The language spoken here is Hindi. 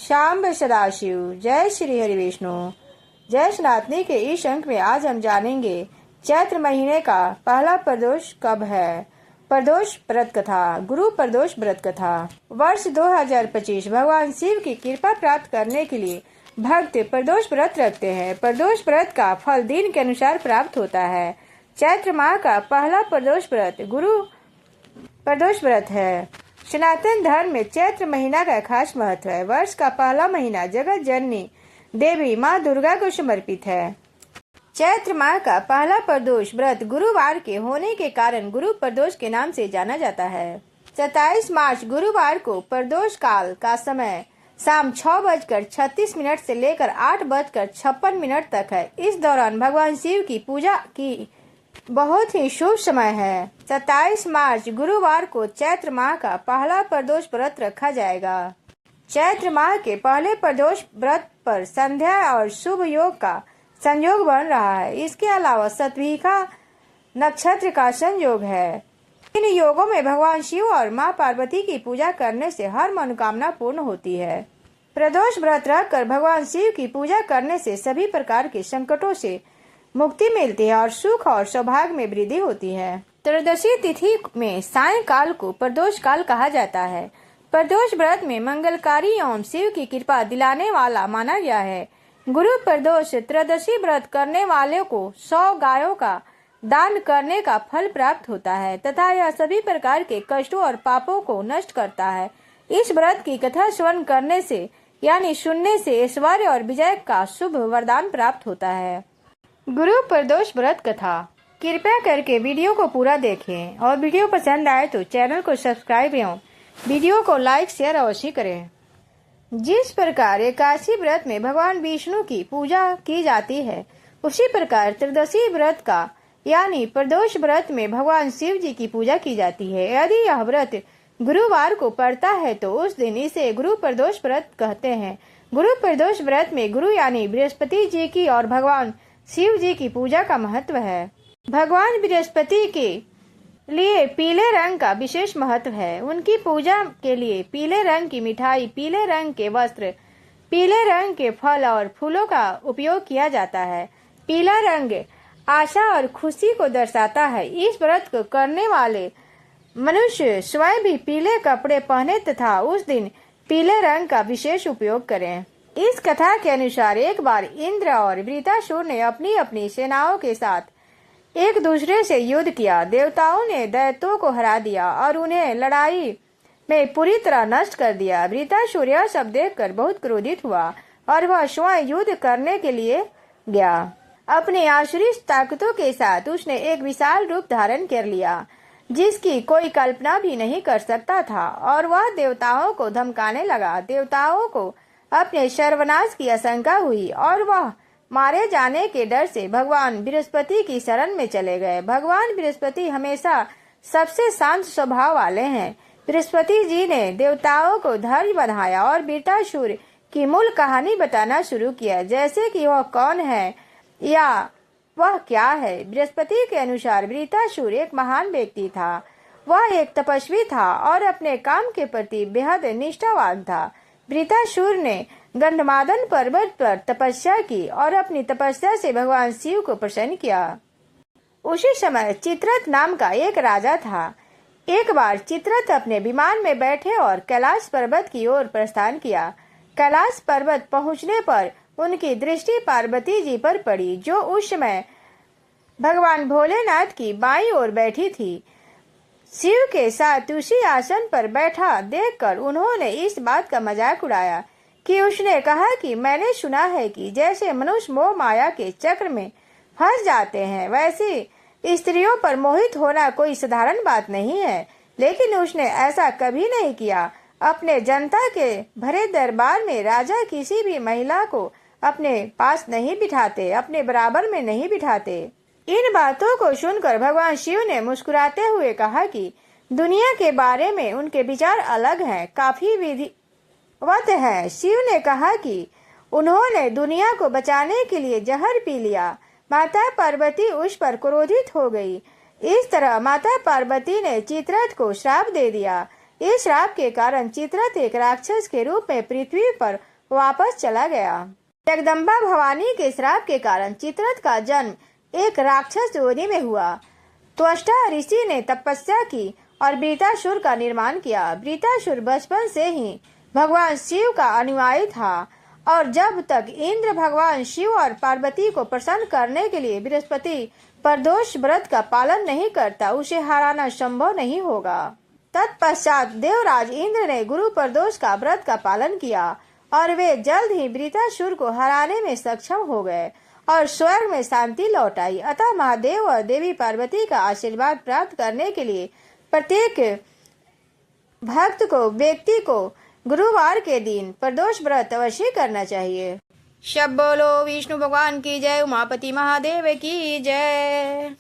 शाम्ब सदाशिव। जय श्री हरि विष्णु। जय सनातनी के इस अंक में आज हम जानेंगे चैत्र महीने का पहला प्रदोष कब है। प्रदोष व्रत कथा। गुरु प्रदोष व्रत कथा। वर्ष 2025 भगवान शिव की कृपा प्राप्त करने के लिए भक्त प्रदोष व्रत रखते हैं। प्रदोष व्रत का फल दिन के अनुसार प्राप्त होता है। चैत्र माह का पहला प्रदोष व्रत गुरु प्रदोष व्रत है। सनातन धर्म में चैत्र महीना का खास महत्व है। वर्ष का पहला महीना जगत जननी देवी माँ दुर्गा को समर्पित है। चैत्र माह का पहला प्रदोष व्रत गुरुवार के होने के कारण गुरु प्रदोष के नाम से जाना जाता है। 27 मार्च गुरुवार को प्रदोष काल का समय शाम 6:36 से लेकर 8:56 तक है। इस दौरान भगवान शिव की पूजा की बहुत ही शुभ समय है। 27 मार्च गुरुवार को चैत्र माह का पहला प्रदोष व्रत रखा जाएगा। चैत्र माह के पहले प्रदोष व्रत पर संध्या और शुभ योग का संयोग बन रहा है। इसके अलावा सतविखा नक्षत्र का संयोग है। इन योगों में भगवान शिव और माँ पार्वती की पूजा करने से हर मनोकामना पूर्ण होती है। प्रदोष व्रत रखकर भगवान शिव की पूजा करने से सभी प्रकार के संकटों से मुक्ति मिलती है और सुख और सौभाग्य में वृद्धि होती है। त्रयोदशी तिथि में सायंकाल को प्रदोष काल कहा जाता है। प्रदोष व्रत में मंगलकारी एवं शिव की कृपा दिलाने वाला माना गया है। गुरु प्रदोष त्रयोदशी व्रत करने वाले को 100 गायों का दान करने का फल प्राप्त होता है तथा यह सभी प्रकार के कष्टों और पापों को नष्ट करता है। इस व्रत की कथा श्रवण करने से यानी सुनने से ऐश्वर्य और विजय का शुभ वरदान प्राप्त होता है। गुरु प्रदोष व्रत कथा। कृपया करके वीडियो को पूरा देखें और वीडियो पसंद आए तो चैनल को सब्सक्राइब एवं वीडियो को लाइक शेयर अवश्य करें। जिस प्रकार एकादशी व्रत में भगवान विष्णु की पूजा की जाती है, उसी प्रकार त्रयोदशी व्रत का यानी प्रदोष व्रत में भगवान शिव जी की पूजा की जाती है। यदि यह व्रत गुरुवार को पड़ता है तो उस दिन इसे गुरु प्रदोष व्रत कहते हैं। गुरु प्रदोष व्रत में गुरु यानी बृहस्पति जी की और भगवान शिव जी की पूजा का महत्व है। भगवान बृहस्पति के लिए पीले रंग का विशेष महत्व है। उनकी पूजा के लिए पीले रंग की मिठाई, पीले रंग के वस्त्र, पीले रंग के फल और फूलों का उपयोग किया जाता है। पीला रंग आशा और खुशी को दर्शाता है। इस व्रत को करने वाले मनुष्य स्वयं भी पीले कपड़े पहने तथा उस दिन पीले रंग का विशेष उपयोग करें। इस कथा के अनुसार एक बार इंद्र और वृत्रासुर ने अपनी अपनी सेनाओं के साथ एक दूसरे से युद्ध किया। देवताओं ने दैत्यों को हरा दिया और उन्हें लड़ाई में पूरी तरह नष्ट कर दिया। वृत्रासुर यह सब देखकर बहुत क्रोधित हुआ और वह स्वयं युद्ध करने के लिए गया। अपनी आसुरी ताकतों के साथ उसने एक विशाल रूप धारण कर लिया जिसकी कोई कल्पना भी नहीं कर सकता था और वह देवताओं को धमकाने लगा। देवताओं को अपने सर्वनाश की आशंका हुई और वह मारे जाने के डर से भगवान बृहस्पति की शरण में चले गए। भगवान बृहस्पति हमेशा सबसे शांत स्वभाव वाले हैं। बृहस्पति जी ने देवताओं को धैर्य बढ़ाया और वृत्रासुर की मूल कहानी बताना शुरू किया, जैसे कि वह कौन है या वह क्या है। बृहस्पति के अनुसार वृत्रासुर एक महान व्यक्ति था। वह एक तपस्वी था और अपने काम के प्रति बेहद निष्ठावान था। वृत्रासुर ने गंधमादन पर्वत पर तपस्या की और अपनी तपस्या से भगवान शिव को प्रसन्न किया। उसी समय चित्ररथ नाम का एक राजा था। एक बार चित्ररथ अपने विमान में बैठे और कैलाश पर्वत की ओर प्रस्थान किया। कैलाश पर्वत पहुंचने पर उनकी दृष्टि पार्वती जी पर पड़ी, जो उस समय भगवान भोलेनाथ की बाईं ओर बैठी थी। शिव के साथ उसी आसन पर बैठा देखकर उन्होंने इस बात का मजाक उड़ाया कि उसने कहा कि मैंने सुना है कि जैसे मनुष्य मोह माया के चक्र में फंस जाते हैं, वैसे स्त्रियों पर मोहित होना कोई साधारण बात नहीं है। लेकिन उसने ऐसा कभी नहीं किया। अपने जनता के भरे दरबार में राजा किसी भी महिला को अपने पास नहीं बिठाते, अपने बराबर में नहीं बिठाते। इन बातों को सुनकर भगवान शिव ने मुस्कुराते हुए कहा कि दुनिया के बारे में उनके विचार अलग हैं, काफी विधिवत है। शिव ने कहा कि उन्होंने दुनिया को बचाने के लिए जहर पी लिया। माता पार्वती उस पर क्रोधित हो गई। इस तरह माता पार्वती ने चित्ररथ को श्राप दे दिया। इस श्राप के कारण चित्ररथ एक राक्षस के रूप में पृथ्वी पर वापस चला गया। जगदम्बा भवानी के श्राप के कारण चित्ररथ का जन्म एक राक्षस योनि में हुआ। त्वष्टा ऋषि ने तपस्या की और वृतासुर का निर्माण किया। वृतासुर बचपन से ही भगवान शिव का अनुयायी था और जब तक इंद्र भगवान शिव और पार्वती को प्रसन्न करने के लिए बृहस्पति प्रदोष व्रत का पालन नहीं करता, उसे हराना संभव नहीं होगा। तत्पश्चात देवराज इंद्र ने गुरु प्रदोष का व्रत का पालन किया और वे जल्द ही वृतासुर को हराने में सक्षम हो गए और स्वर्ग में शांति लौट आई। अतः महादेव और देवी पार्वती का आशीर्वाद प्राप्त करने के लिए प्रत्येक व्यक्ति को गुरुवार के दिन प्रदोष व्रत अवश्य करना चाहिए। शब बोलो विष्णु भगवान की जय, उमापति महादेव की जय।